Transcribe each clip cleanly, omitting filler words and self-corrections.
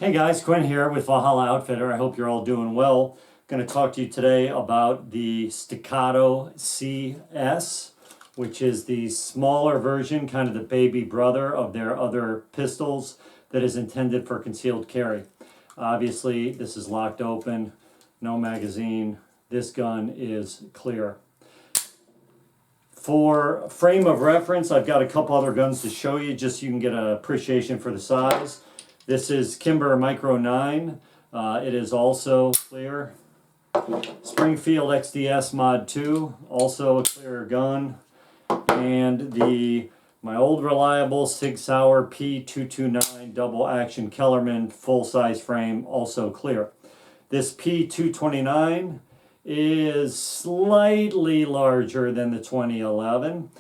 Hey guys, Quinn here with Valhalla Outfitter. I hope you're all doing well. Going to talk to you today about the Staccato CS, which is the smaller version, kind of the baby brother of their other pistols that is intended for concealed carry. Obviously, this is locked open, no magazine. This gun is clear. For frame of reference, I've got a couple other guns to show you just so you can get an appreciation for the size. This is Kimber Micro-9. It is also clear. Springfield XDS Mod-2, also a clear gun. And my old reliable Sig P229 double action Kellerman full-size frame, also clear. This P229 is slightly larger than the 2011.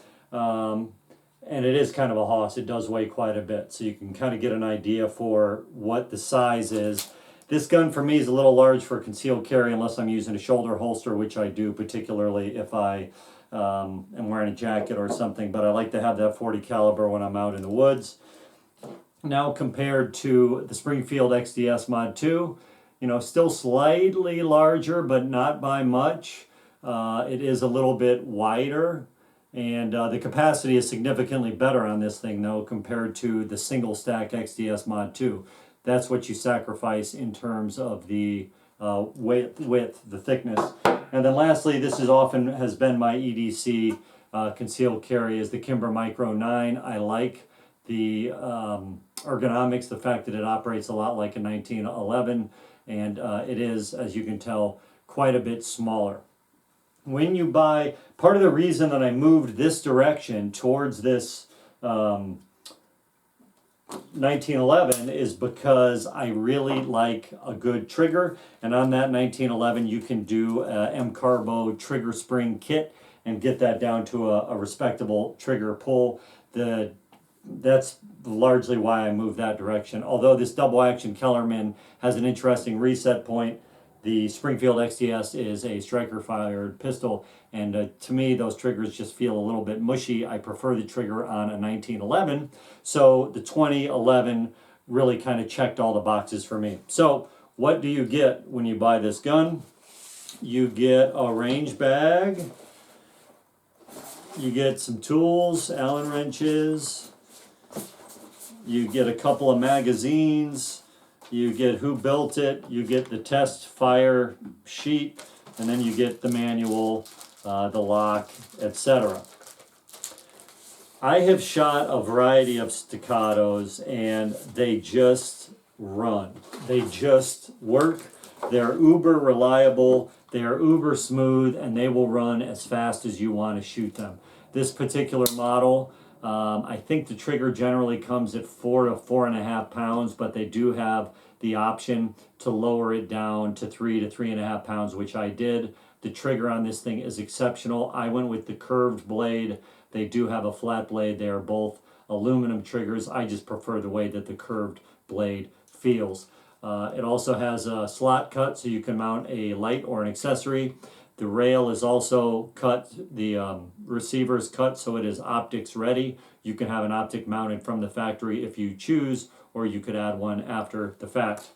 And it is kind of a hoss. It does weigh quite a bit, so you can kind of get an idea for what the size is. This gun for me is a little large for concealed carry unless I'm using a shoulder holster, which I do, particularly if I am wearing a jacket or something. But I like to have that 40 caliber when I'm out in the woods. Now compared to the Springfield XDS Mod-2, you know, still slightly larger, but not by much. It is a little bit wider. And the capacity is significantly better on this thing, though, compared to the single stack XDS Mod-2. That's what you sacrifice in terms of the width, the thickness. And then lastly, this is often has been my EDC concealed carry, is the Kimber Micro-9. I like the ergonomics, the fact that it operates a lot like a 1911, and it is, as you can tell, quite a bit smaller. When you buy, part of the reason that I moved this direction towards this 1911 is because I really like a good trigger, and on that 1911 you can do a M-Carbo trigger spring kit and get that down to a respectable trigger pull. That's largely why I moved that direction. Although this double action Kellerman has an interesting reset point, the Springfield XDS is a striker-fired pistol, and to me, those triggers just feel a little bit mushy. I prefer the trigger on a 1911, so the 2011 really kind of checked all the boxes for me. So, what do you get when you buy this gun? You get a range bag, you get some tools, Allen wrenches, you get a couple of magazines, you get who built it, you get the test fire sheet, and then you get the manual, the lock, etc. I have shot a variety of Staccatos and they just run. They just work. They're uber reliable, they're uber smooth, and they will run as fast as you want to shoot them. This particular model, I think the trigger generally comes at 4 to 4.5 pounds, but they do have the option to lower it down to 3 to 3.5 pounds, which I did. The trigger on this thing is exceptional. I went with the curved blade. They do have a flat blade. They are both aluminum triggers. I just prefer the way that the curved blade feels. It also has a slot cut, so you can mount a light or an accessory. The rail is also cut, the receiver is cut, so it is optics ready. You can have an optic mounted from the factory if you choose, or you could add one after the fact.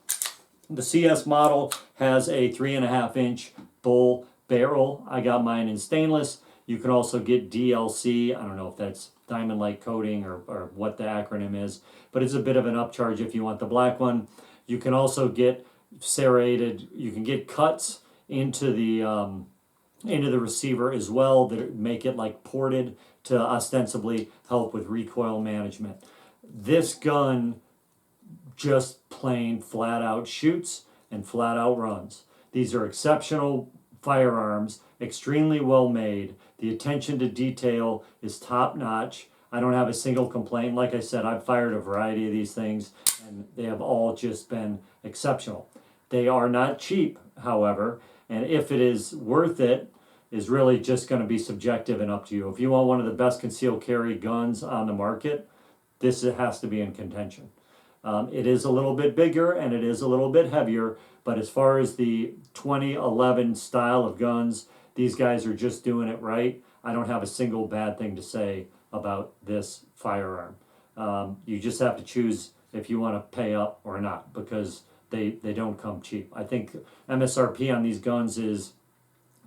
The CS model has a 3.5-inch bull barrel. I got mine in stainless. You can also get DLC. I don't know if that's diamond light coating or what the acronym is, but it's a bit of an upcharge if you want the black one. You can also get serrated, you can get cuts into the receiver as well that make it like ported to ostensibly help with recoil management. This gun just plain flat out shoots and flat out runs. These are exceptional firearms, extremely well made. The attention to detail is top notch. I don't have a single complaint. Like I said, I've fired a variety of these things and they have all just been exceptional. They are not cheap, however, and if it is worth it is really just going to be subjective and up to you. If you want one of the best concealed carry guns on the market, this has to be in contention. It is a little bit bigger and it is a little bit heavier, but as far as the 2011 style of guns, these guys are just doing it right. I don't have a single bad thing to say about this firearm. You just have to choose if you want to pay up or not, because they don't come cheap. I think MSRP on these guns is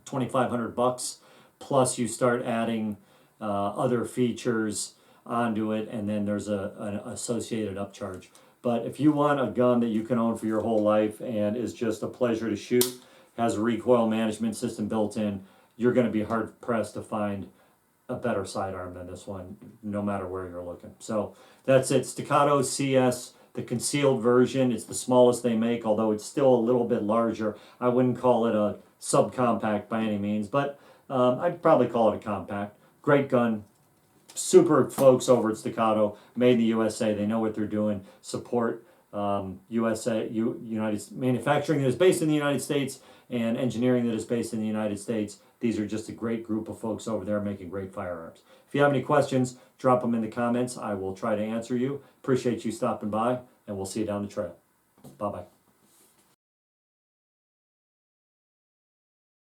$2,500, plus you start adding other features onto it, and then there's an associated upcharge. But if you want a gun that you can own for your whole life and is just a pleasure to shoot, has a recoil management system built in, you're going to be hard pressed to find a better sidearm than this one, no matter where you're looking. So that's it. Staccato CS, the concealed version. It's the smallest they make, although it's still a little bit larger. I wouldn't call it a subcompact by any means, but I'd probably call it a compact. Great gun. Super folks over at Staccato, made in the USA. They know what they're doing. Support USA, United manufacturing that is based in the United States and engineering that is based in the United States. These are just a great group of folks over there making great firearms. If you have any questions, drop them in the comments. I will try to answer you. Appreciate you stopping by, and we'll see you down the trail. Bye-bye.